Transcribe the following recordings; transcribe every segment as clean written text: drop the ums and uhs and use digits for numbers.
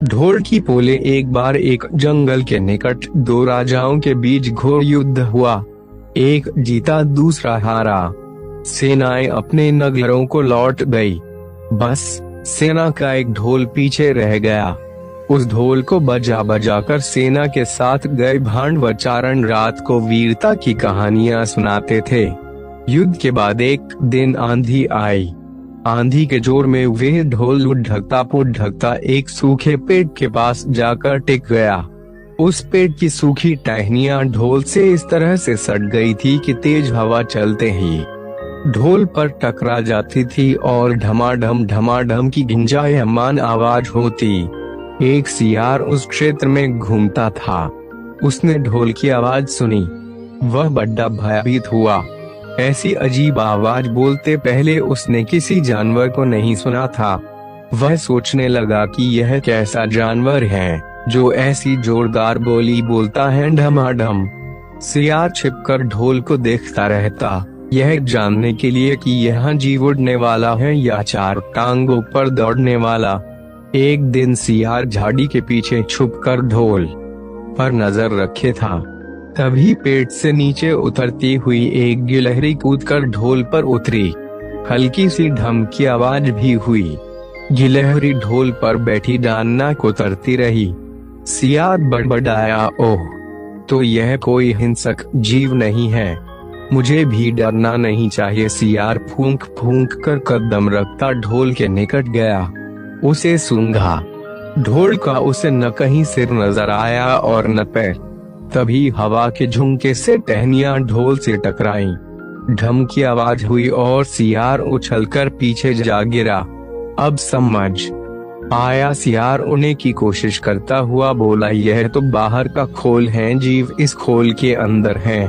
ढोल की पोले। एक बार एक जंगल के निकट दो राजाओं के बीच घोर युद्ध हुआ। एक जीता दूसरा हारा। सेनाएं अपने नगरों को लौट गई। बस सेना का एक ढोल पीछे रह गया। उस ढोल को बजा बजा कर सेना के साथ गए भांड व चारण रात को वीरता की कहानियां सुनाते थे। युद्ध के बाद एक दिन आंधी आई। आंधी के जोर में वह ढोल उठकता एक सूखे पेड़ के पास जाकर टिक गया। उस पेड़ की सूखी टहनियां ढोल से इस तरह से सट गई थी कि तेज हवा चलते ही ढोल पर टकरा जाती थी और ढमाढम की गुंजायमान आवाज होती। एक सियार उस क्षेत्र में घूमता था। उसने ढोल की आवाज सुनी। वह बड़ा भयभीत हुआ। ऐसी अजीब आवाज बोलते पहले उसने किसी जानवर को नहीं सुना था। वह सोचने लगा कि यह कैसा जानवर है जो ऐसी जोरदार बोली बोलता है ढमाढम। सियार छिपकर ढोल को देखता रहता, यह जानने के लिए कि यह जीव उड़ने वाला है या चार टांगों पर दौड़ने वाला। एक दिन सियार झाड़ी के पीछे छुपकर ढोल पर नजर रखे था। तभी पेड़ से नीचे उतरती हुई एक गिलहरी कूदकर ढोल पर उतरी। हल्की सी ढम की आवाज भी हुई। गिलहरी ढोल पर बैठी डालना उतरती रही। सियार बड़बड़ाया, ओह, तो यह कोई हिंसक जीव नहीं है, मुझे भी डरना नहीं चाहिए। सियार फूंक फूंक कर कदम रखता ढोल के निकट गया। उसे सूंघा। ढोल का उसे न कहीं सिर नजर आया और न पैर। तभी हवा के झुंके से टहनियां ढोल से टकराईं। ढम की आवाज हुई और सियार उछलकर पीछे जा गिरा। अब समझ आया। सियार उड़ने की कोशिश करता हुआ बोला, यह तो बाहर का खोल है, जीव इस खोल के अंदर है।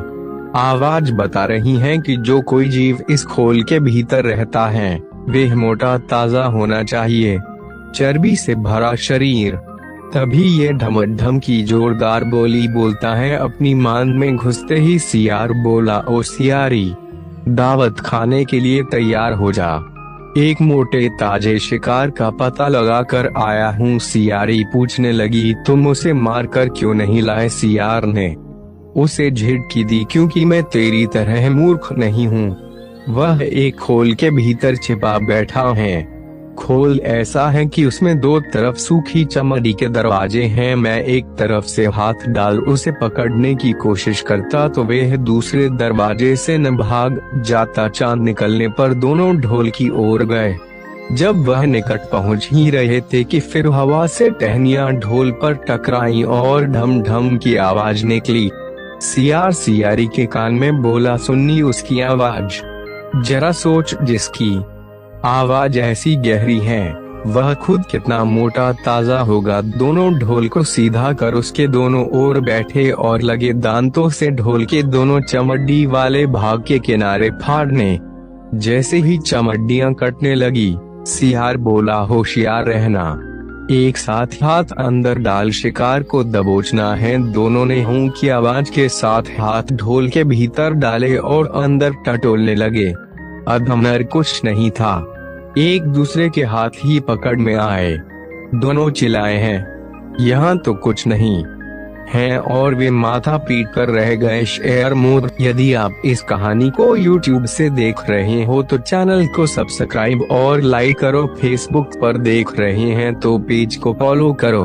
आवाज बता रही है कि जो कोई जीव इस खोल के भीतर रहता है वह मोटा ताजा होना चाहिए, चर्बी से भरा शरीर। तभी ये ढम की जोरदार बोली बोलता है। अपनी मान में घुसते ही सियार बोला, ओ सियारी, दावत खाने के लिए तैयार हो जा। एक मोटे ताजे शिकार का पता लगाकर आया हूँ। सियारी पूछने लगी, तुम उसे मार कर क्यों नहीं लाए? सियार ने उसे झिड़की दी, क्योंकि मैं तेरी तरह मूर्ख नहीं हूँ। वह एक खोल के भीतर छिपा बैठा है। खोल ऐसा है कि उसमें दो तरफ सूखी चमड़ी के दरवाजे हैं। मैं एक तरफ से हाथ डाल उसे पकड़ने की कोशिश करता तो वह दूसरे दरवाजे से न भाग जाता। चांद निकलने पर दोनों ढोल की ओर गए। जब वह निकट पहुंच ही रहे थे कि फिर हवा से टहनियां ढोल पर टकराई और ढम ढम की आवाज निकली। सियार सियारी के कान में बोला, सुननी उसकी आवाज? जरा सोच, जिसकी आवाज ऐसी गहरी है वह खुद कितना मोटा ताजा होगा। दोनों ढोल को सीधा कर उसके दोनों ओर बैठे और लगे दांतों से ढोल के दोनों चमड़ी वाले भाग के किनारे फाड़ने। जैसे ही चमड़ियां कटने लगी, सियार बोला, होशियार रहना, एक साथ हाथ अंदर डाल शिकार को दबोचना है। दोनों ने हूं की आवाज के साथ हाथ ढोल के भीतर डाले और अंदर टटोलने लगे। अधमर कुछ नहीं था, एक दूसरे के हाथ ही पकड़ में आए। दोनों चिल्लाए हैं, यहाँ तो कुछ नहीं है, और वे माथा पीट कर रह गए। शेर मूड। यदि आप इस कहानी को YouTube से देख रहे हो तो चैनल को सब्सक्राइब और लाइक करो। फेसबुक पर देख रहे हैं तो पेज को फॉलो करो।